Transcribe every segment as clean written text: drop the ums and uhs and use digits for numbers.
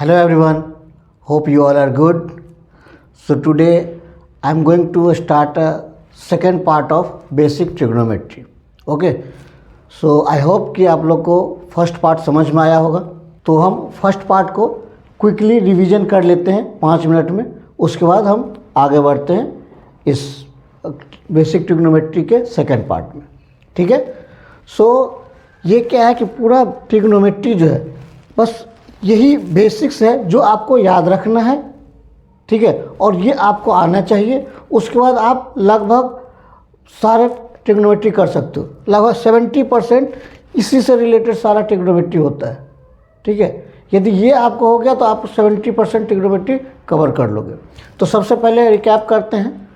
Hello everyone, hope you all are good. So today I am going to start a second part of basic trigonometry. Okay, so I hope कि आप लोग को first part समझ में आया होगा. तो हम फर्स्ट पार्ट को क्विकली रिवीजन कर लेते हैं 5 मिनट में. उसके बाद हम आगे बढ़ते हैं इस बेसिक ट्रिग्नोमेट्री के सेकंड पार्ट में. ठीक है. सो ये क्या है कि पूरा ट्रिग्नोमेट्री जो है बस यही बेसिक्स है जो आपको याद रखना है. ठीक है. और ये आपको आना चाहिए. उसके बाद आप लगभग सारे ट्रिग्नोमेट्री कर सकते हो. लगभग 70% इसी से रिलेटेड सारा ट्रिग्नोमेट्री होता है. ठीक है. यदि ये आपको हो गया तो आप 70% ट्रिग्नोमेट्री कवर कर लोगे. तो सबसे पहले रिकैप करते हैं.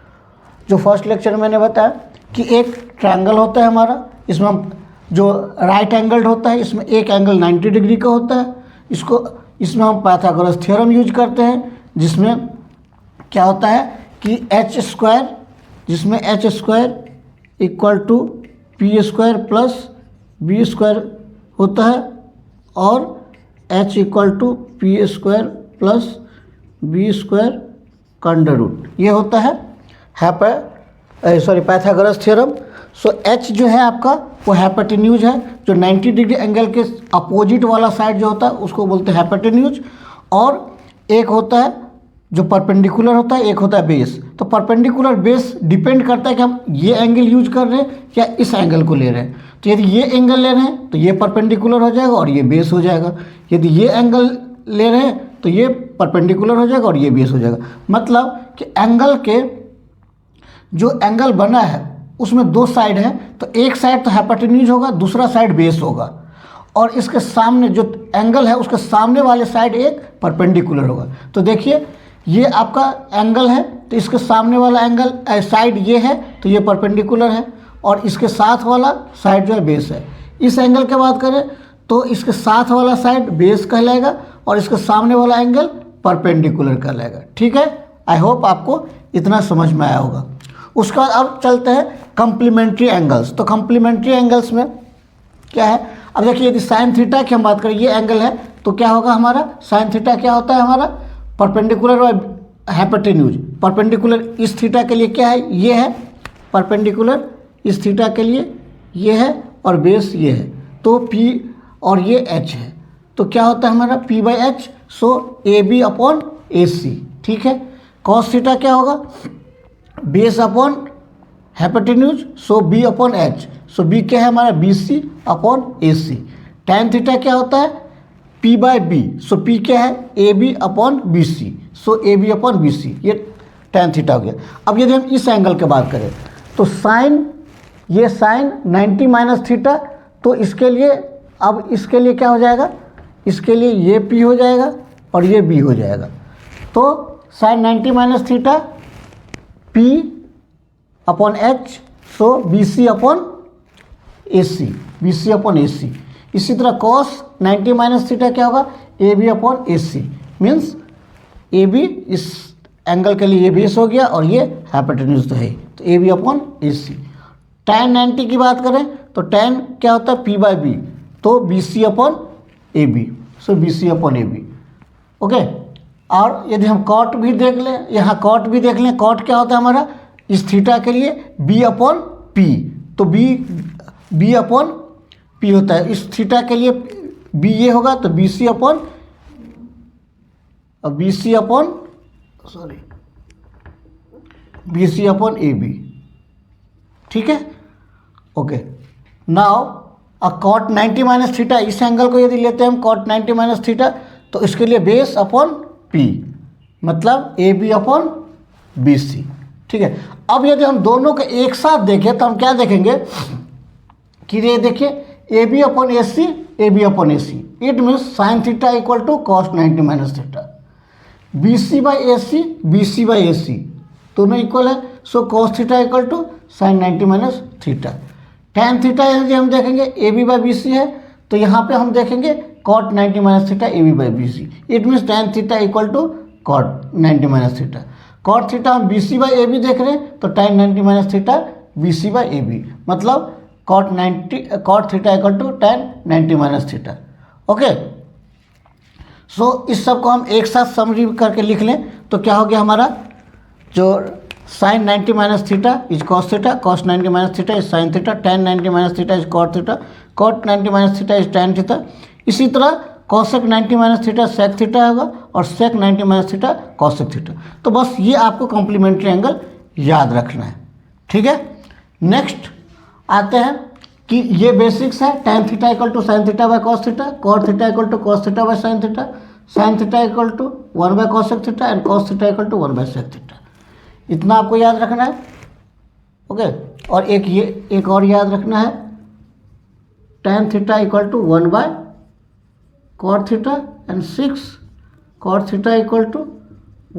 जो फर्स्ट लेक्चर मैंने बताया कि एक ट्रायंगल होता है हमारा. इसमें हम जो राइट एंगल्ड होता है इसमें एक एंगल 90 डिग्री का होता है. इसमें हम पाइथागोरस थ्योरम यूज करते हैं जिसमें क्या होता है कि एच स्क्वायर, जिसमें H square equal to P square plus B square होता है और H equal to P square plus B square का अंडर रूट. ये होता है पाइथागोरस थ्योरम. सो एच जो है आपका वो हाइपोटेन्यूज है. जो 90 डिग्री एंगल के अपोजिट वाला साइड जो होता है उसको बोलते हैं हाइपोटेन्यूज. और एक होता है जो परपेंडिकुलर होता है, एक होता है बेस. तो परपेंडिकुलर बेस डिपेंड करता है कि हम ये एंगल यूज कर रहे हैं या इस एंगल को ले रहे हैं. तो यदि ये एंगल ले रहे हैं तो ये परपेंडिकुलर हो जाएगा और ये बेस हो जाएगा. यदि ये एंगल ले रहे हैं तो ये परपेंडिकुलर हो जाएगा और ये बेस हो जाएगा. मतलब कि एंगल के जो एंगल बना है उसमें दो साइड हैं. तो एक साइड तो हाइपोटेन्यूज होगा, दूसरा साइड बेस होगा. और इसके सामने जो एंगल है उसके सामने वाले साइड एक परपेंडिकुलर होगा. तो देखिए ये आपका एंगल है तो इसके सामने वाला एंगल साइड ये है तो ये परपेंडिकुलर है और इसके साथ वाला साइड जो है बेस है. इस एंगल की बात करें तो इसके साथ वाला साइड बेस कहलाएगा और इसके सामने वाला एंगल परपेंडिकुलर कहलाएगा. ठीक है. आई होप आपको इतना समझ में आया होगा. उसके बाद अब चलते हैं कम्प्लीमेंट्री एंगल्स. तो कम्प्लीमेंट्री एंगल्स में क्या है. अब देखिए यदि साइन थीटा की हम बात करें, ये एंगल है तो क्या होगा हमारा साइन थीटा क्या होता है हमारा परपेंडिकुलर और हाइपोटेन्यूज. परपेंडिकुलर इस थीटा के लिए क्या है, ये है. परपेंडिकुलर इस थीटा के लिए ये है और बेस ये है. तो P और ये H है तो क्या होता है हमारा P by h. So a B upon A c. ठीक है. कॉस थीटा क्या होगा base upon hypotenuse. So b upon h. So b क्या है हमारा बी सी अपॉन ए सी. टैन थीटा क्या होता है p by b. So p क्या है a B upon B c. So a B upon B c. ये टैन थीटा हो गया. अब यदि हम इस एंगल की बात करें तो साइन, ये साइन 90 माइनस थीटा. तो इसके लिए अब इसके लिए क्या हो जाएगा, इसके लिए ये पी हो जाएगा और ये बी हो जाएगा. तो sine 90 minus theta P upon h. So B C upon ए सी, बी सी अपॉन ए सी. इसी तरह कॉस 90 माइनस थीटा क्या होगा a B upon A c. Means a b इस एंगल के लिए ये बेस हो गया और ये हाइपोटेन्यूज तो है तो A B upon A C. Tan 90 की बात करें तो टैन क्या होता है P बाई बी. तो B C upon A B. So B C upon A B. Okay. और यदि हम कॉट भी देख लें, यहाँ कॉट भी देख लें. कॉट क्या होता है हमारा इस थीटा के लिए b अपॉन पी. तो b अपॉन पी होता है. इस थीटा के लिए b ये होगा तो B C upon A B. ठीक है. Okay. Now cot 90 minus theta, इस एंगल को यदि लेते हैं हम कॉट 90 माइनस थीटा तो इसके लिए बेस अपॉन P मतलब A B upon B C. ठीक है. अब यदि हम दोनों को एक साथ देखें तो हम क्या देखेंगे कि ये देखिए a B upon A c, a B upon A c. It means sine theta equal to cos 90 minus theta. B c by a c, b c by a c दोनों इक्वल है. So cos theta equal to sine 90 minus theta. Tan theta यदि हम देखेंगे a b by b c है तो यहाँ पे हम देखेंगे cot 90 minus theta a b by b C. It means tan theta equal to cot 90 minus theta. Cot theta हम b c by a b देख रहे हैं तो tan 90 minus theta b c by a b. मतलब cot theta equal to tan 90 minus theta. Okay. So इस सब को हम एक साथ समरी करके लिख लें तो क्या हो गया हमारा, जो sine 90 minus theta is cos theta, cos 90 minus theta is sine theta, tan 90 minus theta is cot theta, cot 90 minus theta is tan theta. इसी तरह cosec 90 minus theta sec theta होगा और sec 90 minus theta cosec theta. तो बस ये आपको complementary angle याद रखना है, ठीक है। नेक्स्ट आते हैं कि ये बेसिक्स है, tan theta equal to sine theta by cos theta, cot theta equal to cos theta by sine theta, sine theta equal to 1 by cosec theta and cos theta equal to 1 by sec theta. इतना आपको याद रखना है, okay. और एक और याद रखना है, tan theta equal to 1 by cot theta and 6 cot theta equal to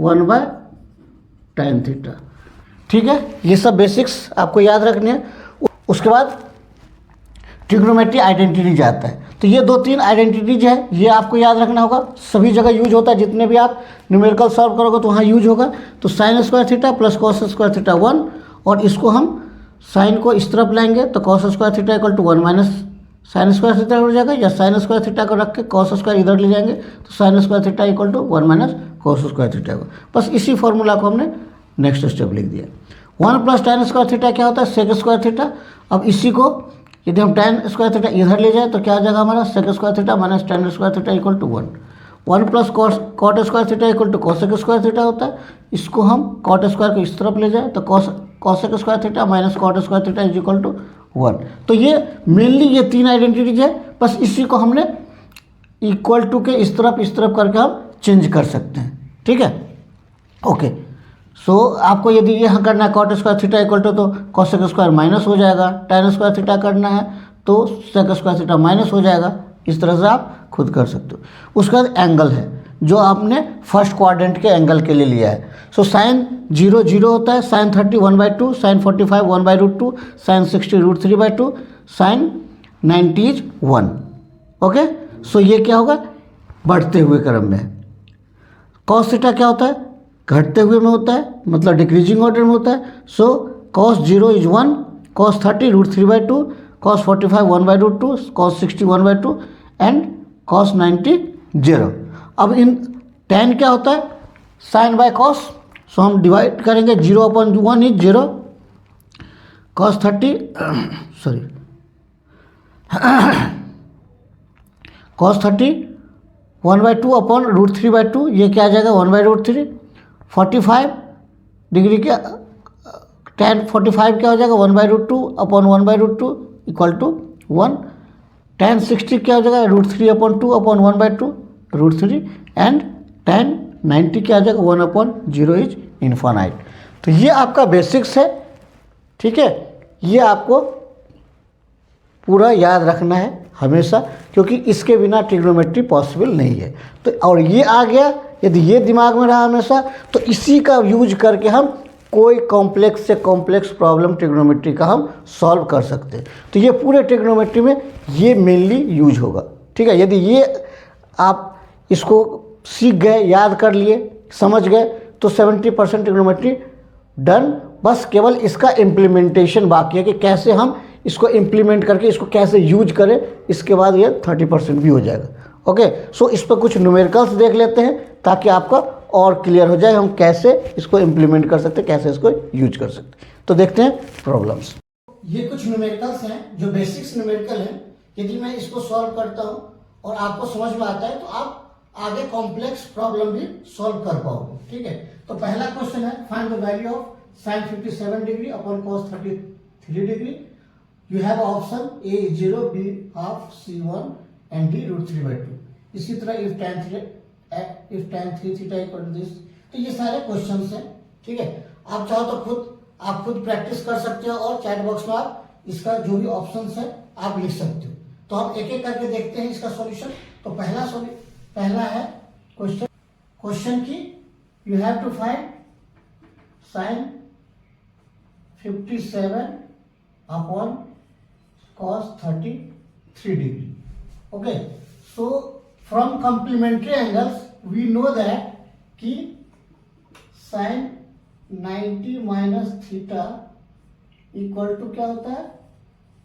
1 by tan theta, ठीक है। ये सब बेसिक्स आपको याद रखने हैं। उसके बाद ट्रिग्नोमेट्री आइडेंटिटीज आता है, तो ये 2-3 आइडेंटिटीज है, ये आपको याद रखना होगा। सभी जगह यूज होता है, जितने भी आप न्यूमेरिकल सॉल्व करोगे तो वहाँ यूज होगा। तो sine square theta plus cos square theta 1, और इसको हम साइन को इस तरफ लाएंगे तो cos square theta equal to 1 minus sine square theta हो जाएगा, या साइन स्क्वायर थीटा को रख के कॉस स्क्वायर इधर ले जाएंगे तो sine square theta equal to 1 minus cos square theta होगा। बस इसी फॉर्मूला को हमने नेक्स्ट स्टेप लिख दिया। 1 प्लस tan स्क्वायर थीटा क्या होता है, सेक स्क्वायर थीटा। अब इसी को यदि हम tan स्क्वायर थीटा इधर ले जाए तो क्या हो जाएगा हमारा, sec square theta minus tan square theta equal to 1। 1 plus cot square theta equal to cosec square theta होता है। इसको हम कॉट स्क्वायर को इस तरफ ले जाए तो cosec square theta minus cot square theta is equal to 1। तो ये मेनली ये 3 आइडेंटिटीज है, बस इसी को हमने इक्वल टू के इस तरफ करके हम चेंज कर सकते हैं, ठीक है, ओके। सो आपको यदि ये करना है cot square theta equal to, तो कॉसेक स्क्वायर माइनस हो जाएगा, tan स्क्वायर थीटा करना है तो सेक स्क्वायर थीटा माइनस हो जाएगा। इस तरह से आप खुद कर सकते हो। उसके बाद एंगल है जो आपने फर्स्ट क्वाड्रेंट के एंगल के लिए लिया है। सो साइन 0 0 होता है, sine 30 1/2, sine 45 1/√2, sine 60 √3/2, sine 90 is 1, okay. So ये क्या होगा, बढ़ते हुए क्रम में। कॉस थीटा क्या होता है, घटते हुए में होता है, मतलब डिक्रीजिंग ऑर्डर में होता है। So cos 0 is 1, cos 30 √3/2, cos 45 1/√2, cos 60 1/2 and cos 90 0। अब इन tan क्या होता है, साइन बाय कॉस। सो हम डिवाइड करेंगे, 0/1 is 0, cos 30 sorry cos 30 1/2 upon √3/2, ये क्या आ जाएगा 1/√3। 45 डिग्री का tan 45 क्या हो जाएगा 1/√2 अपॉन 1/√2 इक्वल टू 1। tan 60 क्या हो जाएगा √3/2 अपॉन 1/2 √3 एंड tan 90 क्या आ जाएगा 1/0 इज इन्फानाइट। तो ये आपका बेसिक्स है, ठीक है। ये आपको पूरा याद रखना है हमेशा, क्योंकि इसके बिना ट्रिग्नोमेट्री पॉसिबल नहीं है। तो और ये आ गया, यदि ये दिमाग में रहा हमेशा, तो इसी का यूज करके हम कोई कॉम्प्लेक्स से कॉम्प्लेक्स प्रॉब्लम ट्रिग्नोमेट्री का हम सॉल्व कर सकते हैं। तो ये पूरे ट्रिग्नोमेट्री में ये मेनली यूज होगा, ठीक है। यदि ये आप इसको सीख गए, याद कर लिए, समझ गए, तो 70% ट्रिग्नोमेट्री डन। बस केवल इसका इम्प्लीमेंटेशन बाकी है कि कैसे हम इसको इम्प्लीमेंट करके इसको कैसे यूज करें, इसके बाद ये 30% भी हो जाएगा, ओके। सो इस पर कुछ न्यूमेरिकल्स देख लेते हैं ताकि आपका और क्लियर हो जाए हम कैसे इसको इम्प्लीमेंट कर सकते हैं, कैसे इसको यूज कर सकते हैं। तो देखते हैं प्रॉब्लम्स। ये कुछ न्यूमेरिकल्स हैं जो बेसिक्स न्यूमेरिकल हैं। यदि मैं इसको सॉल्व करता हूँ और आपको समझ में आता है तो आप आगे कॉम्प्लेक्स प्रॉब्लम भी सॉल्व कर पाओगे, ठीक है। तो पहला क्वेश्चन है, find the value of sin 57 degree upon cos 33 degree. You have option A 0, B half, C 1 and D √3/2। इसी तरह if tan 3 theta equal to this. तो ये सारे क्वेश्चंस हैं, ठीक है। आप चाहो तो आप खुद प्रैक्टिस कर सकते हो और चैट बॉक्स में आप इसका जो भी ऑप्शंस है आप लिख सकते हो। तो हम एक एक करके देखते हैं इसका सॉल्यूशन। तो पहला है क्वेश्चन की you have to find sin 57 upon cos 33 degree, okay. So from complementary angles we know that कि sin 90 minus theta equal to क्या होता है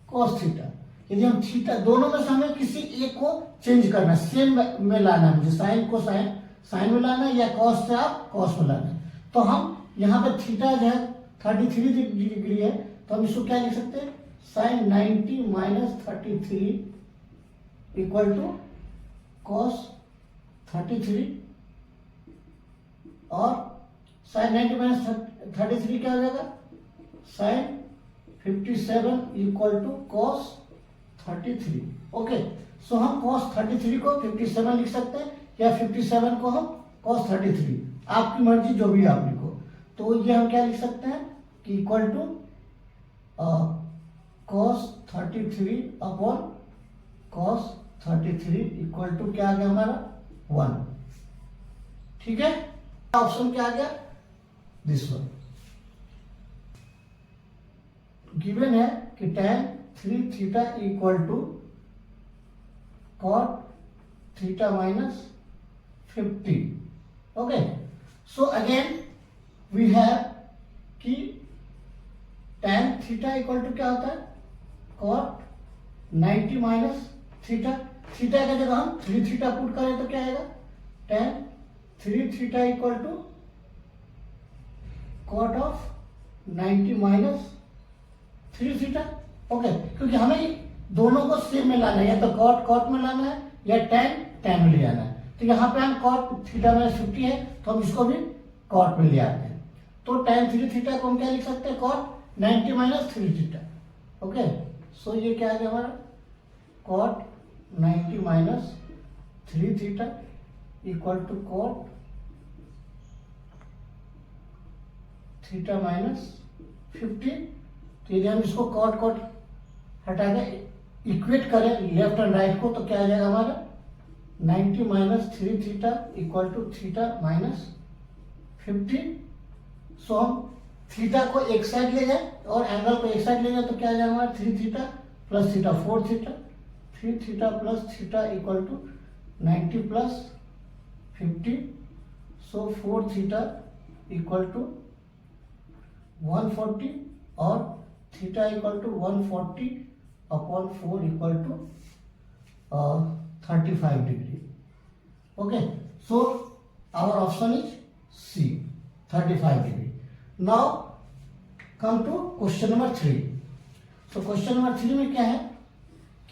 cos थीटा। यदि हम थीटा दोनों में से हमें किसी एक को चेंज करना है, सेम में लाना है, मुझे साइन को साइन में लाना है या कॉस से आप कॉस में लाना है। तो हम यहाँ पे थीटा जो है 33 डिग्री है, तो हम इसको क्या लिख सकते हैं, sine 90 minus 33 equal to cos 33, और साइन 90 माइनस 33 क्या हो जाएगा, sine 57 equal to cos 33। Okay, so हम cos 33 को 57 लिख सकते हैं या 57 को हम cos 33, आपकी मर्जी जो भी आप लिखो। तो ये हम क्या लिख सकते हैं कि equal to cos 33 upon cos 33 equal to क्या आ गया हमारा 1। ठीक है, ऑप्शन क्या आ गया, दिस वन। गिवन है कि tan 3 theta equal to cot theta minus 50। Okay, so again we have कि tan थीटा इक्वल टू क्या होता है, cot 90 माइनस थीटा। थीटा का जगह हम 3 थीटा पुट करें तो क्या आएगा, tan 3 theta equal to cot of 90 minus 3 theta. Okay, क्योंकि हमें दोनों को सेम में लाना है, या तो कॉट कॉट में लाना है या टैन टैन में ले आना है। तो यहाँ पे हम कॉट थीटा माइनस 50 है, तो हम इसको भी कॉट में ले आते हैं। तो tan 3 थीटा को हम क्या लिख सकते हैं, cot 90 minus 3 theta. Okay, so ये क्या आ गया हमारा, cot 90 minus 3 theta equal to cot theta minus 50। तो यदि हम इसको कॉट कॉट हटा के इक्वेट करें लेफ्ट एंड राइट को, तो क्या आ जाएगा हमारा 90 minus 3 theta equal to theta minus 50। So हम थीटा को एक साइड ले जाए और एंगल को एक साइड ले जाए, तो क्या आ जाएगा हमारा 3 theta plus theta 4 theta, 3 theta plus theta equal to 90 plus 50। So 4 theta equal to 140 और theta equal to 140 upon 4 equal to 35 degree. Okay, so our option is C, 35 degree. Now come to question number 3। So question number 3 में क्या है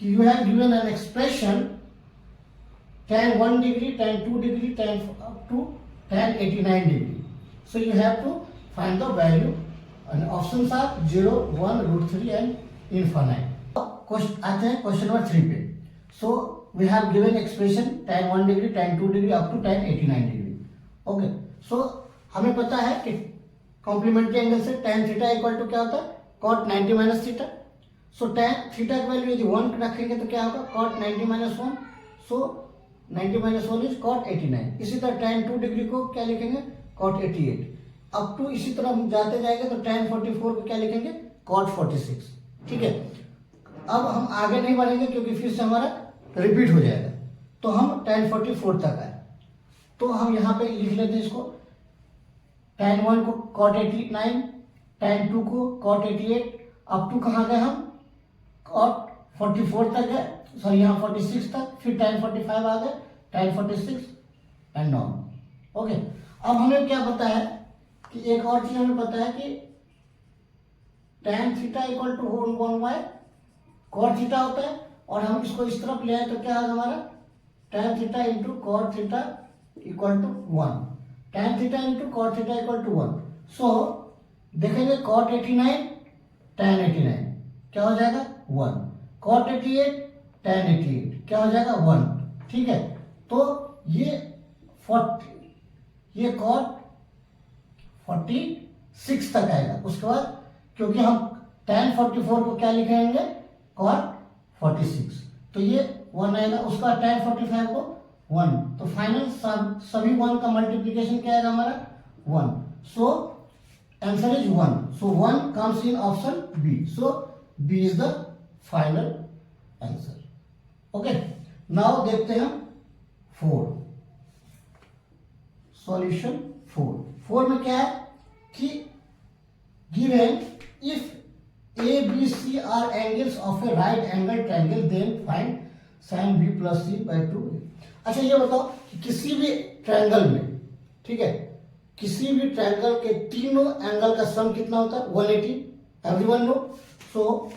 कि you have given an expression tan 1 degree, tan 2 degree, tan up to tan 89 degree. So you have to find the value and options are 0, 1, √3 and infinite। आते हैं question number 3 पे। So we have given expression tan 1 degree, tan 2 degree up to tan 89 degree. Okay, so हमें पता है कि complementary angle से tan theta equal to क्या होता है, cot 90 minus theta. So tan theta की वैल्यू यदि 1 रखेंगे तो क्या होगा, cot 90 minus 1। So 90 minus 1 is cot 89। इसी तरह tan 2 डिग्री को क्या लिखेंगे, cot 88। अप टू इसी तरह हम जाते जाएंगे तो tan 44 को क्या लिखेंगे, cot 46। ठीक है, अब हम आगे नहीं बढ़ेंगे क्योंकि फिर से हमारा रिपीट हो जाएगा, तो हम tan 44 तक आए। तो हम यहाँ पे लिख लेते हैं इसको, tan 1 को cot 89, tan 2 को cot 88, अप टू कहाँ गए हम, cot 44 तक गए, सॉरी यहाँ 46 तक, फिर tan 45 आ गए, tan 46 एंड ऑन। ओके, अब हमें क्या पता है कि एक और चीज हमें पता है कि tan theta equal to 1/, cot theta होता है, और हम इसको इस तरफ ले आए तो क्या होगा हमारा, tan theta into cot theta equal to 1, tan theta into cot theta equal to 1। So देखेंगे cot 89 tan 89 क्या हो जाएगा 1, cot 88 tan 88 क्या हो जाएगा 1। ठीक है, तो ये 40, ये cot 46 तक आएगा। उसके बाद क्योंकि हम tan 44 को क्या लिखेंगे, cot 46, तो ये 1 आएगा, उसका tan 45 को 1। तो फाइनल सभी 1 का मल्टीप्लीकेशन क्या आएगा हमारा 1। So answer is 1। So 1 comes in option B. So B is the final answer. Okay, now देखते हैं 4, सॉल्यूशन 4 में क्या है कि given if A, B, C are are angles of a right angle triangle then find sine B plus C by 2। अच्छा ये बताओ कि किसी भी ट्रायंगल में, ठीक है, किसी भी ट्रायंगल के तीनों एंगल का सम कितना होता है? 180। Everyone know. So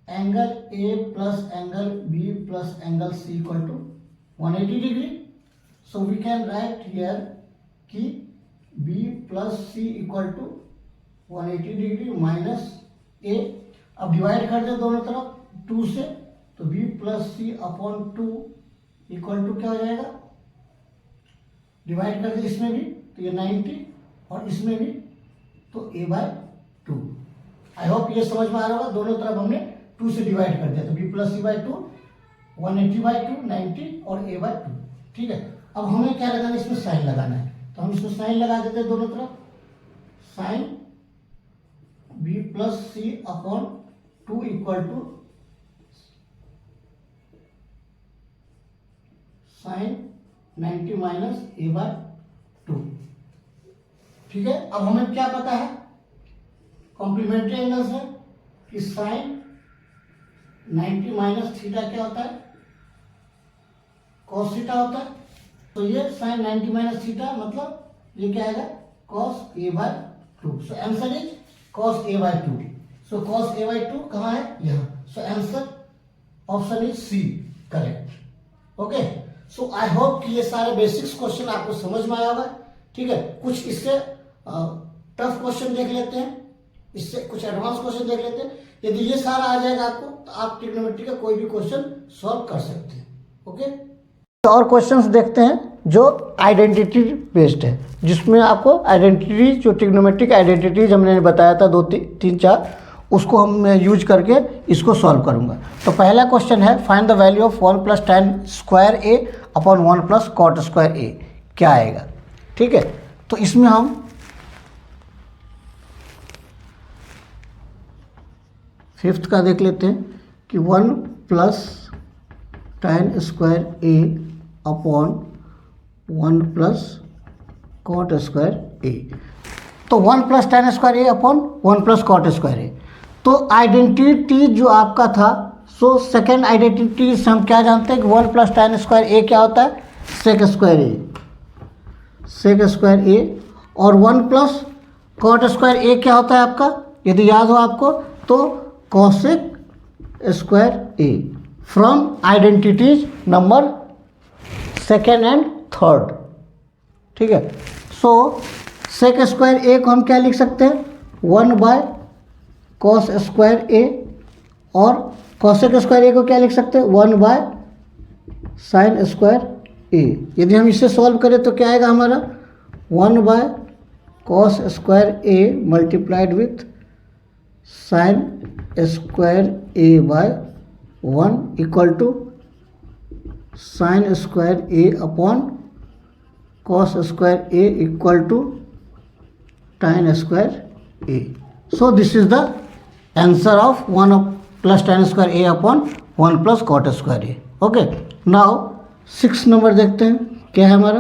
angle a plus angle b plus angle c equal to 180 degree. So we can write here कि b plus c equal to 180 degree minus a. अब डिवाइड कर दे दोनों तरफ 2 से, तो b plus C upon 2 equal to क्या हो जाएगा? डिवाइड कर दे इसमें भी तो ये 90 और इसमें भी तो a बाय 2। आई होप ये समझ में आ रहा होगा। दोनों तरफ हमने 2 से डिवाइड कर दिया तो b plus C by 2 180 by 2 90 और a बाय 2। ठीक है, अब हमें क्या लगाना है? इसमें साइन लगाना है, तो हम इसमें साइन लगा देते हैं दोनों तरफ। Sine b plus C upon 2 equal to sine 90 minus A by 2। ठीक है, अब हमें क्या पता है? कॉम्प्लीमेंट्री एंगल्स है कि साइन 90 माइनस थीटा क्या होता है? कॉस थीटा होता है। तो ये साइन 90 माइनस थीटा मतलब ये क्या आएगा? Cos A by 2। So answer is cos A by 2। So cos A by 2 कहाँ है? यहाँ। So answer option is C correct. Okay, so I hope कि ये सारे बेसिक्स क्वेश्चन आपको समझ में आया होगा। ठीक है, कुछ इससे टफ क्वेश्चन देख लेते हैं, इससे कुछ एडवांस क्वेश्चन देख लेते हैं। यदि ये सारा आ जाएगा आपको तो आप ट्रिग्नोमेट्री का कोई भी क्वेश्चन सॉल्व कर सकते हैं। ओके, और क्वेश्चंस देखते हैं जो आइडेंटिटी बेस्ड है, जिसमें आपको आइडेंटिटी जो ट्रिग्नोमेट्रिक आइडेंटिटीज हमने बताया था 2 3 4, उसको हम यूज करके इसको सॉल्व करूंगा। तो पहला क्वेश्चन है find the value of 1 plus tan square A upon 1 plus cot square a, क्या आएगा? ठीक है, तो इसमें हम फिफ्थ का देख लेते हैं कि 1 प्लस tan स्क्वायर ए अपॉन 1 प्लस कॉट स्क्वायर ए। तो 1 प्लस tan स्क्वायर ए अपॉन 1 प्लस कॉट स्क्वायर ए। तो आइडेंटिटी जो आपका था, सो सेकेंड आइडेंटिटी से हम क्या जानते हैं कि 1 प्लस tan स्क्वायर ए क्या होता है? सेक स्क्वायर ए, सेक स्क्वायर ए। और 1 प्लस कॉट स्क्वायर ए क्या होता है आपका? यदि याद हो आपको तो cosec square A. From identities number second and third. ठीक है, सो सेक स्क्वायर ए को हम क्या लिख सकते हैं? 1 बाय कॉस स्क्वायर ए। और कॉसेक स्क्वायर ए को क्या लिख सकते हैं? 1 बाय साइन स्क्वायर ए। यदि हम इसे सॉल्व करें तो क्या आएगा हमारा? 1 by cos square A multiplied with sine square A by 1 equal to sine square A upon cos square A equal to tan square A. So this is the answer of 1 plus tan square A upon 1 plus cot square A. Okay, now 6 number देखते हैं क्या है हमारा।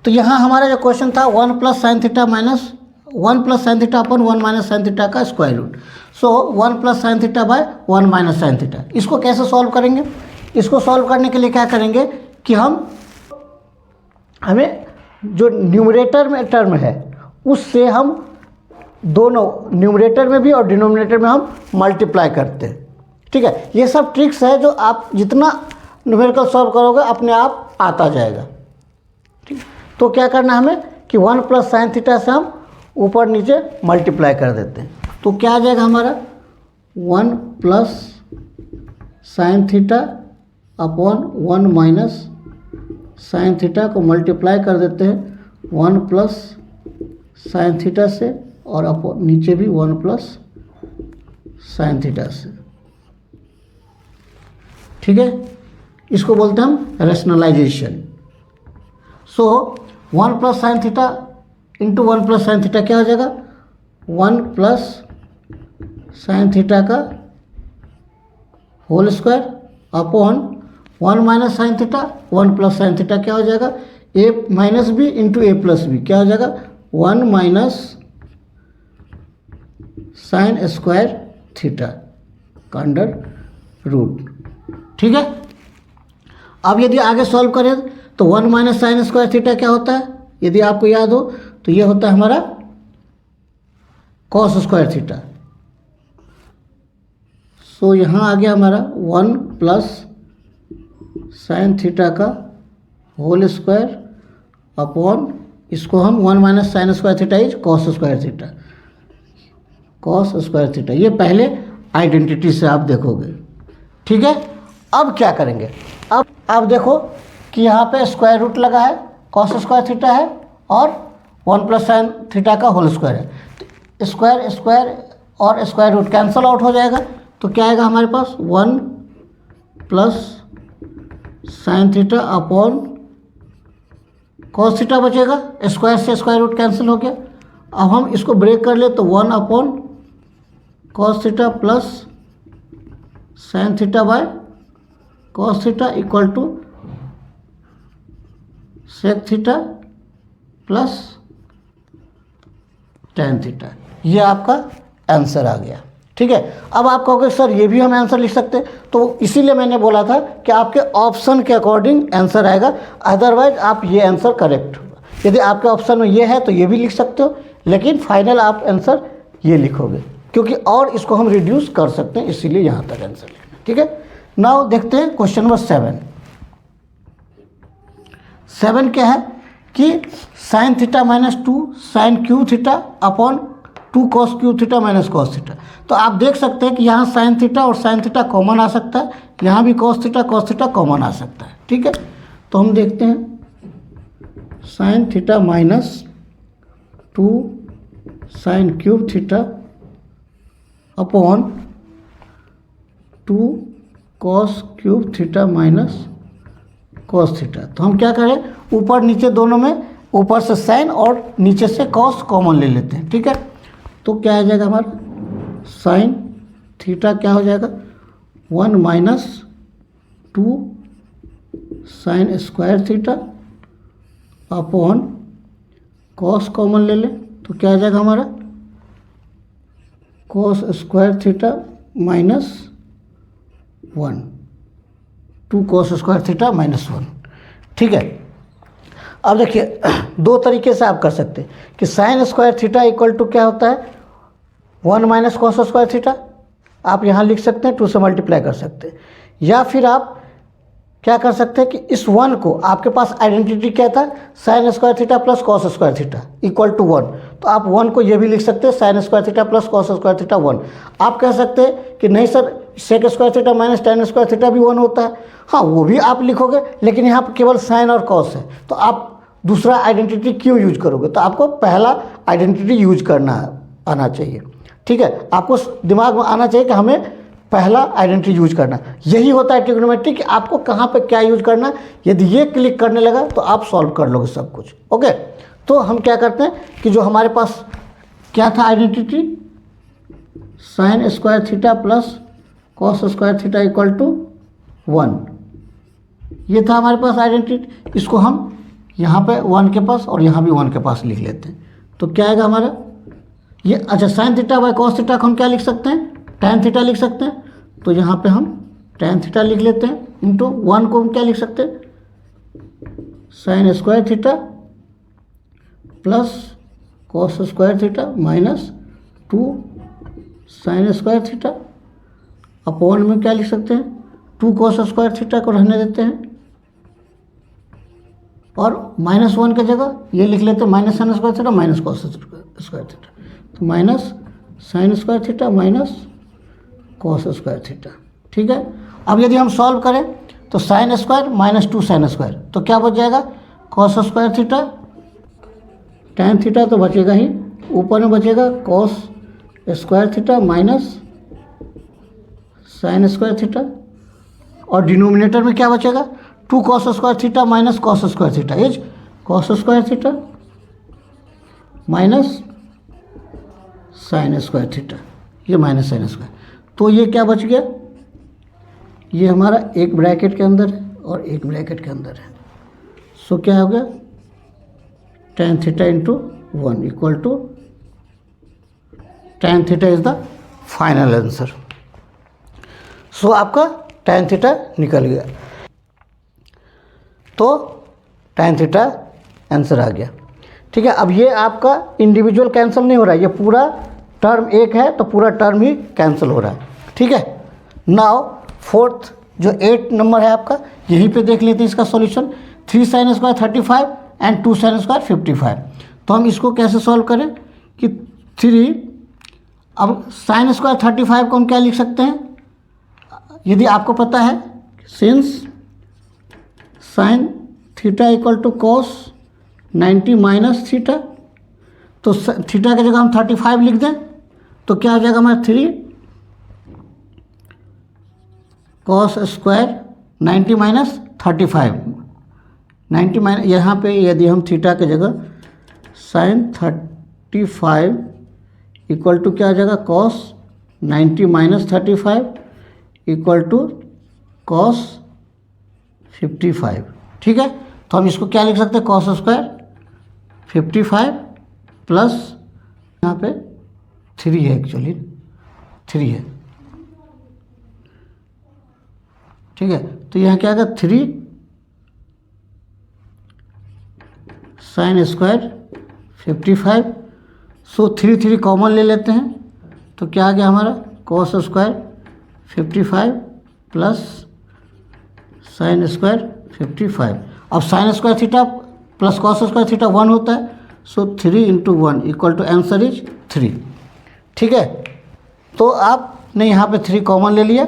तो यहाँ हमारा जो question था 1 plus sine theta minus 1 plus sine theta upon 1 minus sine theta का square root. So 1 plus sine theta by 1 minus sine theta. इसको कैसे सॉल्व करेंगे? इसको सॉल्व करने के लिए क्या करेंगे कि हमें जो न्यूमरेटर में टर्म है उससे हम दोनों न्यूमरेटर में भी और डिनोमिनेटर में हम मल्टीप्लाई करते हैं। ठीक है, ये सब ट्रिक्स है जो आप जितना न्यूमेरिकल सॉल्व करोगे अपने आप आता जाएगा। ठीक, तो क्या करना है हमें कि 1 प्लस साइन थीटा से हम ऊपर नीचे मल्टीप्लाई कर देते हैं। तो क्या आ जाएगा हमारा? 1 plus sine theta upon 1 minus sine theta को मल्टीप्लाई कर देते हैं 1 प्लस साइन थीटा से और अपॉन नीचे भी 1 प्लस साइन थीटा से। ठीक है, इसको बोलते हैं हम rationalization. So 1 plus sine theta into 1 plus sine theta क्या हो जाएगा? 1 प्लस साइन थीटा का whole square upon 1 minus sine theta 1 plus sine theta क्या हो जाएगा? A minus B into A plus B क्या हो जाएगा? 1 माइनस साइन स्क्वायर थीटा का अंडर रूट। ठीक है, अब यदि आगे सॉल्व करें तो 1 माइनस साइन स्क्वायर थीटा क्या होता है, यदि आपको याद हो तो ये होता है हमारा कॉस स्क्वायर थीटा। सो यहाँ आ गया हमारा 1 प्लस साइन थीटा का होल स्क्वायर अपॉन, इसको हम 1 minus sine square theta is cos square theta, cos square theta. ये पहले आइडेंटिटी से आप देखोगे। ठीक है, अब क्या करेंगे, अब आप देखो कि यहाँ पे स्क्वायर रूट लगा है, कॉस स्क्वायर थीटा है और 1 प्लस साइन थीटा का होल स्क्वायर है, तो स्क्वायर स्क्वायर और स्क्वायर रूट कैंसल आउट हो जाएगा। तो क्या आएगा हमारे पास 1 plus sine theta upon cos theta बचेगा, स्क्वायर से स्क्वायर रूट कैंसिल हो गया। अब हम इसको ब्रेक कर ले तो 1 upon cos theta plus sine theta by cos theta equal to sec theta plus tan theta. ये आपका आंसर आ गया। ठीक है, अब आप कहोगे सर ये भी हम आंसर लिख सकते हैं, तो इसीलिए मैंने बोला था कि आपके ऑप्शन के अकॉर्डिंग आंसर आएगा, अदरवाइज आप ये आंसर करेक्ट होगा। यदि आपके ऑप्शन में ये है तो ये भी लिख सकते हो, लेकिन फाइनल आप आंसर ये लिखोगे, क्योंकि और इसको हम रिड्यूस कर सकते हैं, इसीलिए यहाँ तक आंसर लिखना। ठीक है, नाउ देखते हैं क्वेश्चन नंबर 7 क्या है कि sine theta minus 2 sine cube theta upon 2 cos cube theta minus cos theta. तो आप देख सकते हैं कि यहाँ साइन थीटा और साइन थीटा कॉमन आ सकता है, यहाँ भी कॉस थीटा कॉमन आ सकता है। ठीक है, तो हम देखते हैं sign theta minus 2 sine cube theta upon 2 cos cube theta minus cos theta. तो हम क्या करें, ऊपर नीचे दोनों में ऊपर से साइन और नीचे से कॉस कॉमन ले लेते हैं। ठीक है, तो क्या आ जाएगा हमारा साइन थीटा क्या हो जाएगा 1 minus 2 sine square theta upon cos common ले लें तो क्या आ जाएगा हमारा cos square theta minus 1, 2 cos square theta minus 1। ठीक है, अब देखिए दो तरीके से आप कर सकते हैं कि sine square theta equal to क्या होता है 1 माइनस कॉस स्क्वायर थीटा, आप यहाँ लिख सकते हैं 2 से मल्टीप्लाई कर सकते हैं, या फिर आप क्या कर सकते हैं कि इस 1 को, आपके पास आइडेंटिटी क्या था sine square theta plus cos square theta equal to 1, तो आप 1 को ये भी लिख सकते हैं sine square theta plus cos square theta 1। आप कह सकते हैं कि नहीं sir sec square theta minus tan square theta भी 1 होता है, हाँ वो भी आप लिखोगे, लेकिन यहाँ पर केवल साइन और कॉस है, तो आप दूसरा आइडेंटिटी क्यों यूज करोगे, तो आपको पहला आइडेंटिटी यूज करना आना चाहिए। ठीक है, आपको दिमाग में आना चाहिए कि हमें पहला आइडेंटिटी यूज करना, यही होता है ट्रिग्नोमेट्री कि आपको कहाँ पे क्या यूज करना। यदि ये क्लिक करने लगा तो आप सॉल्व कर लोगे सब कुछ। ओके, तो हम क्या करते हैं कि जो हमारे पास क्या था identity sine square theta plus cos square theta equal to 1, ये था हमारे पास आइडेंटिटी। इसको हम यहाँ पे 1 के पास और यहाँ भी 1 के पास लिख लेते हैं, तो क्या आएगा हमारा ये, अच्छा sign theta by cos theta को हम क्या लिख सकते हैं tan थीटा लिख सकते हैं, तो यहाँ पे हम tan थीटा लिख लेते हैं इंटू 1 को हम क्या लिख सकते हैं sine square theta plus cos square theta minus 2 sine square theta upon में क्या लिख सकते हैं 2 कॉस स्क्वायर थीटा को रहने देते हैं और -1 की जगह ये लिख लेते हैं minus sine square theta minus cos square theta, तो minus sine square theta minus cos square theta. ठीक है, अब यदि हम सॉल्व करें तो sine square minus 2 sine square, तो क्या बच जाएगा cos square theta, tan theta तो बचेगा ही, ऊपर में बचेगा cos square theta minus sine square theta, और डिनोमिनेटर में क्या बचेगा 2 cos square theta minus cos square theta is cos square theta minus sine square theta, ये माइनस साइन स्क्वायर, तो ये क्या बच गया, ये हमारा एक ब्रैकेट के अंदर है और एक ब्रैकेट के अंदर है। सो क्या हो गया tan theta into 1 equal to tan theta is the final answer. So आपका tan थीटा निकल गया, तो tan थीटा आंसर आ गया। ठीक है, अब ये आपका इंडिविजुअल कैंसिल नहीं हो रहा है, ये पूरा टर्म एक है तो पूरा टर्म ही कैंसिल हो रहा है। ठीक है, नाउ फोर्थ जो 8 नंबर है आपका, यहीं पे देख लेते हैं इसका solution. 3 sin square 35 and 2 sin square 55। तो हम इसको कैसे सॉल्व करें कि 3, अब sin स्क्वायर 35 को हम क्या लिख सकते हैं, यदि आपको पता है since sin theta equal to cos 90 minus theta, तो थीटा की जगह हम 35 लिख दें तो क्या हो जाएगा हमारा 3 cos स्क्वायर 90 माइनस 35। 90 माइनस यहाँ पे यदि हम थीटा की जगह sin 35 इक्वल टू क्या आ जाएगा cos 90 minus 35 equal to cos 55। ठीक है, तो हम इसको क्या लिख सकते हैं, cos स्क्वायर 55 प्लस यहाँ पे 3 है, एक्चुअली 3 है। ठीक है, तो यहाँ क्या आएगा 3 sin स्क्वायर 55। सो 3 कॉमन ले लेते हैं तो क्या आ गया हमारा cos square 55 plus sin square 55। अब sin square theta plus cos square theta 1 होता है, सो 3 × 1 इक्वल टू आंसर इज 3। ठीक है, तो आपने यहाँ पे 3 कॉमन ले लिया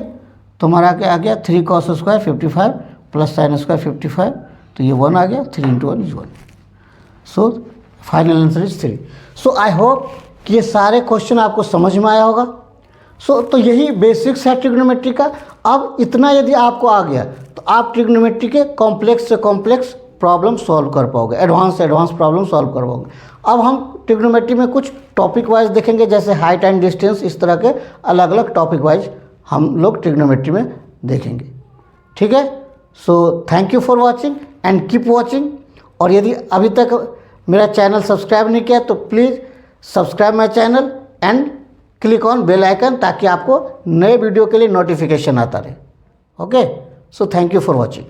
तो हमारा आ गया 3 cos square 55 plus sin square 55, तो ये 1 आ गया, 3 × 1 is 1। So final answer is 3। So I hope कि ये सारे क्वेश्चन आपको समझ में आया होगा। तो यही बेसिक्स है ट्रिग्नोमेट्री का। अब इतना यदि आपको आ गया तो आप ट्रिग्नोमेट्री के कॉम्प्लेक्स से कॉम्प्लेक्स प्रॉब्लम सॉल्व कर पाओगे, एडवांस से एडवांस प्रॉब्लम सॉल्व कर पाओगे। अब हम ट्रिग्नोमेट्री में कुछ टॉपिक वाइज देखेंगे, जैसे हाइट एंड डिस्टेंस, इस तरह के अलग अलग टॉपिक वाइज हम लोग ट्रिग्नोमेट्री में देखेंगे। ठीक है, सो thank you for watching and keep watching. और यदि अभी तक मेरा चैनल सब्सक्राइब नहीं किया तो please subscribe my channel and click on bell icon, ताकि आपको नए वीडियो के लिए नोटिफिकेशन आता रहे। Okay, so thank you for watching.